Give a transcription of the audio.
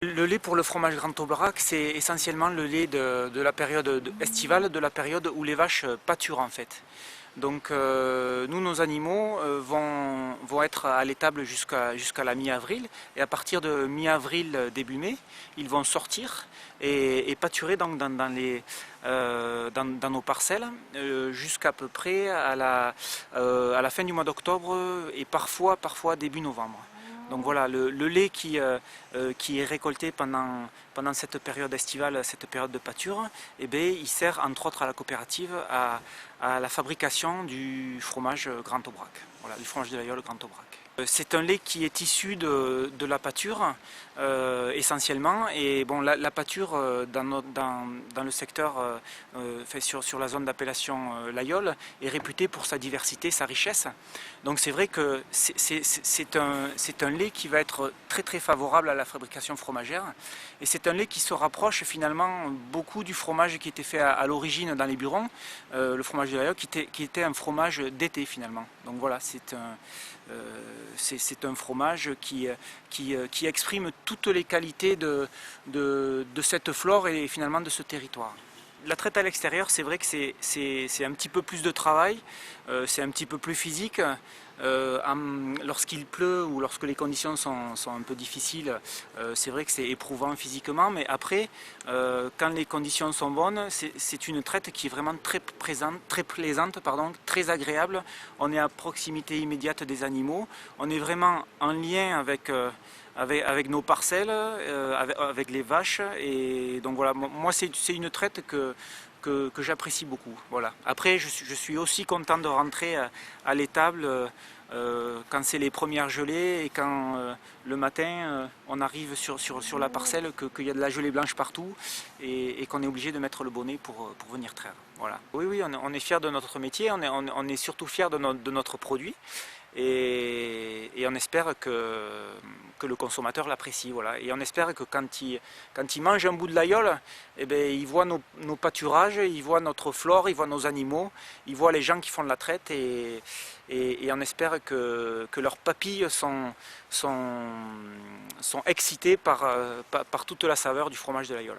Le lait pour le fromage Grand Aubrac, c'est essentiellement le lait de la période estivale, de la période où les vaches pâturent en fait. Donc nous, nos animaux vont être à l'étable jusqu'à la mi-avril et à partir de mi-avril, début mai, ils vont sortir et pâturer donc dans nos parcelles jusqu'à peu près à la fin du mois d'octobre et parfois début novembre. Donc voilà, le lait qui est récolté pendant cette période estivale, cette période de pâture, eh bien, il sert entre autres à la coopérative à la fabrication du fromage Grand Aubrac, voilà, du fromage de l'Aïol Grand Aubrac. C'est un lait qui est issu de la pâture essentiellement, et bon, la pâture dans le secteur, sur la zone d'appellation l'Aïol, est réputée pour sa diversité, sa richesse. Donc c'est vrai que c'est un lait qui va être très très favorable à la fabrication fromagère, et c'est un lait qui se rapproche finalement beaucoup du fromage qui était fait à l'origine dans les burons, le fromage de l'Aïol qui était un fromage d'été finalement. Donc voilà, c'est un fromage qui exprime toutes les qualités de cette flore et finalement de ce territoire. La traite à l'extérieur, c'est vrai que c'est un petit peu plus de travail, c'est un petit peu plus physique. Lorsqu'il pleut ou lorsque les conditions sont un peu difficiles, c'est vrai que c'est éprouvant physiquement, mais après, quand les conditions sont bonnes, c'est une traite qui est vraiment très plaisante, très agréable. On est à proximité immédiate des animaux, on est vraiment en lien avec nos parcelles, avec les vaches, et donc voilà, moi c'est une traite que j'apprécie beaucoup. Voilà. Après, je suis aussi content de rentrer à l'étable quand c'est les premières gelées et quand le matin on arrive sur la parcelle, qu'il y a de la gelée blanche partout et qu'on est obligé de mettre le bonnet pour venir traire. Voilà. Oui, oui, on est fiers de notre métier, on est surtout fiers de notre produit. Et on espère que le consommateur l'apprécie. Voilà. Et on espère que quand il mange un bout de l'Aïol, eh bien, il voit nos pâturages, il voit notre flore, il voit nos animaux, il voit les gens qui font de la traite, et on espère que leurs papilles sont excités par toute la saveur du fromage de l'Aïol.